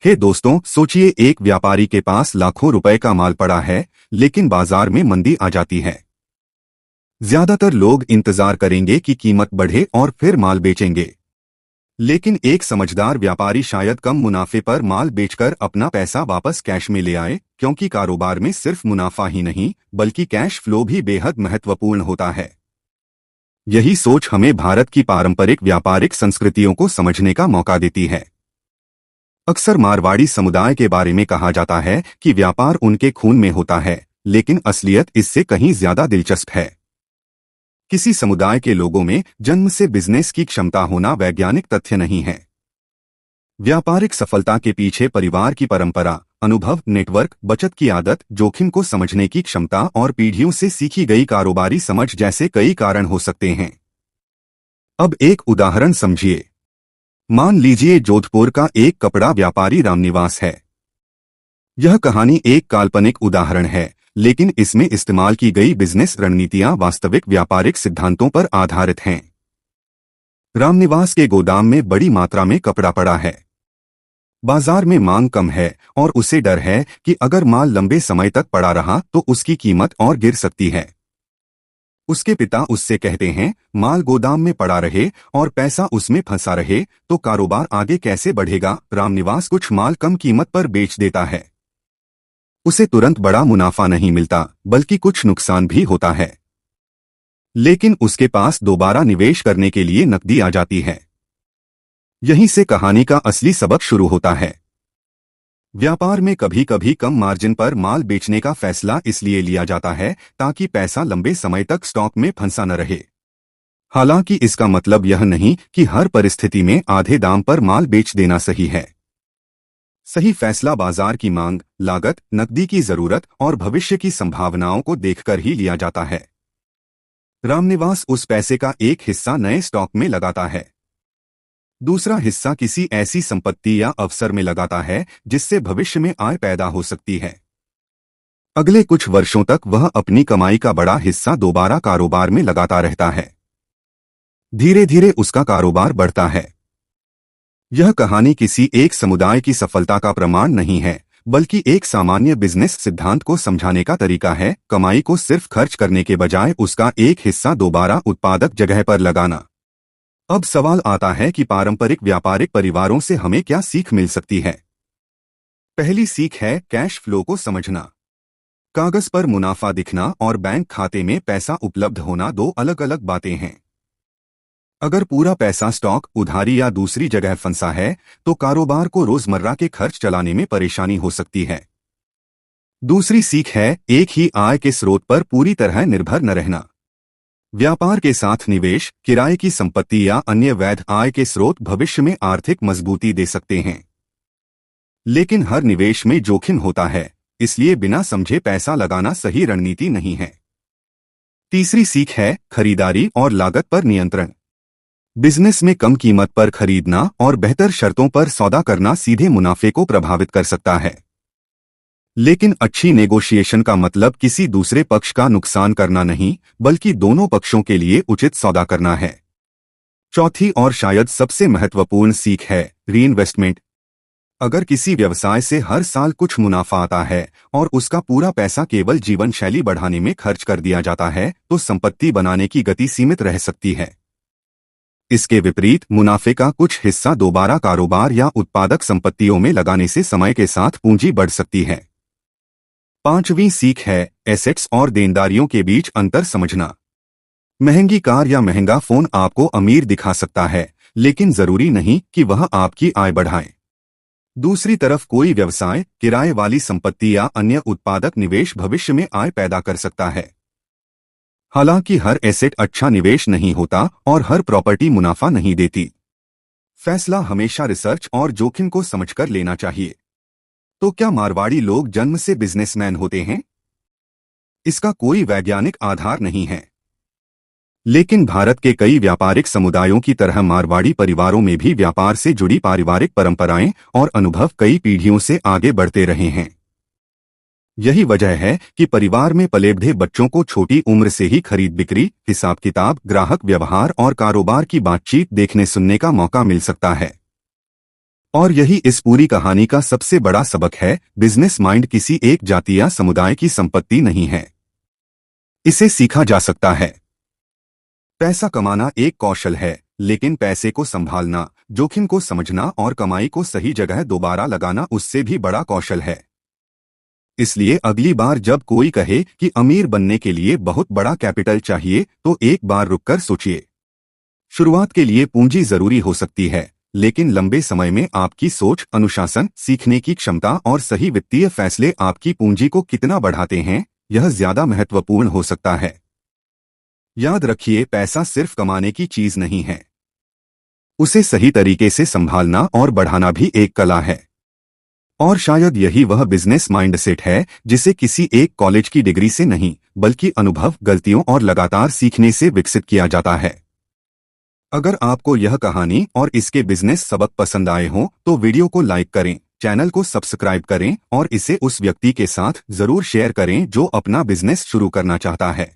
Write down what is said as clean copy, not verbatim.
हे दोस्तों, सोचिए एक व्यापारी के पास लाखों रुपए का माल पड़ा है, लेकिन बाजार में मंदी आ जाती है। ज्यादातर लोग इंतजार करेंगे कि कीमत बढ़े और फिर माल बेचेंगे। लेकिन एक समझदार व्यापारी शायद कम मुनाफे पर माल बेचकर अपना पैसा वापस कैश में ले आए, क्योंकि कारोबार में सिर्फ मुनाफा ही नहीं बल्कि कैश फ्लो भी बेहद महत्वपूर्ण होता है। यही सोच हमें भारत की पारंपरिक व्यापारिक संस्कृतियों को समझने का मौका देती है। अक्सर मारवाड़ी समुदाय के बारे में कहा जाता है कि व्यापार उनके खून में होता है, लेकिन असलियत इससे कहीं ज्यादा दिलचस्प है। किसी समुदाय के लोगों में जन्म से बिजनेस की क्षमता होना वैज्ञानिक तथ्य नहीं है। व्यापारिक सफलता के पीछे परिवार की परंपरा, अनुभव, नेटवर्क, बचत की आदत, जोखिम को समझने की क्षमता और पीढ़ियों से सीखी गई कारोबारी समझ जैसे कई कारण हो सकते हैं। अब एक उदाहरण समझिए। मान लीजिए जोधपुर का एक कपड़ा व्यापारी रामनिवास है। यह कहानी एक काल्पनिक उदाहरण है, लेकिन इसमें इस्तेमाल की गई बिजनेस रणनीतियां वास्तविक व्यापारिक सिद्धांतों पर आधारित हैं। रामनिवास के गोदाम में बड़ी मात्रा में कपड़ा पड़ा है। बाजार में मांग कम है और उसे डर है कि अगर माल लंबे समय तक पड़ा रहा तो उसकी कीमत और गिर सकती है। उसके पिता उससे कहते हैं, माल गोदाम में पड़ा रहे और पैसा उसमें फंसा रहे तो कारोबार आगे कैसे बढ़ेगा। रामनिवास कुछ माल कम कीमत पर बेच देता है। उसे तुरंत बड़ा मुनाफा नहीं मिलता, बल्कि कुछ नुकसान भी होता है। लेकिन उसके पास दोबारा निवेश करने के लिए नकदी आ जाती है। यहीं से कहानी का असली सबक शुरू होता है। व्यापार में कभी कभी कम मार्जिन पर माल बेचने का फैसला इसलिए लिया जाता है ताकि पैसा लंबे समय तक स्टॉक में फंसा न रहे। हालांकि इसका मतलब यह नहीं कि हर परिस्थिति में आधे दाम पर माल बेच देना सही है। सही फैसला बाजार की मांग, लागत, नकदी की जरूरत और भविष्य की संभावनाओं को देखकर ही लिया जाता है। रामनिवास उस पैसे का एक हिस्सा नए स्टॉक में लगाता है। दूसरा हिस्सा किसी ऐसी संपत्ति या अवसर में लगाता है जिससे भविष्य में आय पैदा हो सकती है। अगले कुछ वर्षों तक वह अपनी कमाई का बड़ा हिस्सा दोबारा कारोबार में लगाता रहता है। धीरे धीरे उसका कारोबार बढ़ता है। यह कहानी किसी एक समुदाय की सफलता का प्रमाण नहीं है, बल्कि एक सामान्य बिजनेस सिद्धांत को समझाने का तरीका है। कमाई को सिर्फ खर्च करने के बजाय उसका एक हिस्सा दोबारा उत्पादक जगह पर लगाना। अब सवाल आता है कि पारंपरिक व्यापारिक परिवारों से हमें क्या सीख मिल सकती है। पहली सीख है कैश फ्लो को समझना। कागज पर मुनाफा दिखना और बैंक खाते में पैसा उपलब्ध होना दो अलग अलग बातें हैं। अगर पूरा पैसा स्टॉक, उधारी या दूसरी जगह फंसा है तो कारोबार को रोजमर्रा के खर्च चलाने में परेशानी हो सकती है। दूसरी सीख है एक ही आय के स्रोत पर पूरी तरह निर्भर न रहना। व्यापार के साथ निवेश, किराए की संपत्ति या अन्य वैध आय के स्रोत भविष्य में आर्थिक मजबूती दे सकते हैं। लेकिन हर निवेश में जोखिम होता है, इसलिए बिना समझे पैसा लगाना सही रणनीति नहीं है। तीसरी सीख है खरीदारी और लागत पर नियंत्रण। बिजनेस में कम कीमत पर खरीदना और बेहतर शर्तों पर सौदा करना सीधे मुनाफे को प्रभावित कर सकता है। लेकिन अच्छी नेगोशिएशन का मतलब किसी दूसरे पक्ष का नुकसान करना नहीं, बल्कि दोनों पक्षों के लिए उचित सौदा करना है। चौथी और शायद सबसे महत्वपूर्ण सीख है रीइन्वेस्टमेंट। अगर किसी व्यवसाय से हर साल कुछ मुनाफा आता है और उसका पूरा पैसा केवल जीवन शैली बढ़ाने में खर्च कर दिया जाता है तो संपत्ति बनाने की गति सीमित रह सकती है। इसके विपरीत मुनाफे का कुछ हिस्सा दोबारा कारोबार या उत्पादक संपत्तियों में लगाने से समय के साथ पूंजी बढ़ सकती है। पांचवीं सीख है एसेट्स और देनदारियों के बीच अंतर समझना। महंगी कार या महंगा फोन आपको अमीर दिखा सकता है, लेकिन जरूरी नहीं कि वह आपकी आय बढ़ाए। दूसरी तरफ कोई व्यवसाय, किराए वाली संपत्ति या अन्य उत्पादक निवेश भविष्य में आय पैदा कर सकता है। हालांकि हर एसेट अच्छा निवेश नहीं होता और हर प्रॉपर्टी मुनाफा नहीं देती। फैसला हमेशा रिसर्च और जोखिम को समझकर लेना चाहिए। तो क्या मारवाड़ी लोग जन्म से बिजनेसमैन होते हैं? इसका कोई वैज्ञानिक आधार नहीं है। लेकिन भारत के कई व्यापारिक समुदायों की तरह मारवाड़ी परिवारों में भी व्यापार से जुड़ी पारिवारिक परंपराएं और अनुभव कई पीढ़ियों से आगे बढ़ते रहे हैं। यही वजह है कि परिवार में पले बढ़े बच्चों को छोटी उम्र से ही खरीद बिक्री, हिसाब किताब, ग्राहक व्यवहार और कारोबार की बातचीत देखने सुनने का मौका मिल सकता है। और यही इस पूरी कहानी का सबसे बड़ा सबक है। बिजनेस माइंड किसी एक जाति या समुदाय की संपत्ति नहीं है, इसे सीखा जा सकता है। पैसा कमाना एक कौशल है, लेकिन पैसे को संभालना, जोखिम को समझना और कमाई को सही जगह दोबारा लगाना उससे भी बड़ा कौशल है। इसलिए अगली बार जब कोई कहे कि अमीर बनने के लिए बहुत बड़ा कैपिटल चाहिए, तो एक बार रुककर सोचिए। शुरुआत के लिए पूंजी जरूरी हो सकती है, लेकिन लंबे समय में आपकी सोच, अनुशासन, सीखने की क्षमता और सही वित्तीय फैसले आपकी पूंजी को कितना बढ़ाते हैं, यह ज्यादा महत्वपूर्ण हो सकता है। याद रखिए, पैसा सिर्फ कमाने की चीज नहीं है, उसे सही तरीके से संभालना और बढ़ाना भी एक कला है। और शायद यही वह बिजनेस माइंडसेट है जिसे किसी एक कॉलेज की डिग्री से नहीं, बल्कि अनुभव, गलतियों और लगातार सीखने से विकसित किया जाता है। अगर आपको यह कहानी और इसके बिजनेस सबक पसंद आए हों तो वीडियो को लाइक करें, चैनल को सब्सक्राइब करें और इसे उस व्यक्ति के साथ जरूर शेयर करें जो अपना बिजनेस शुरू करना चाहता है।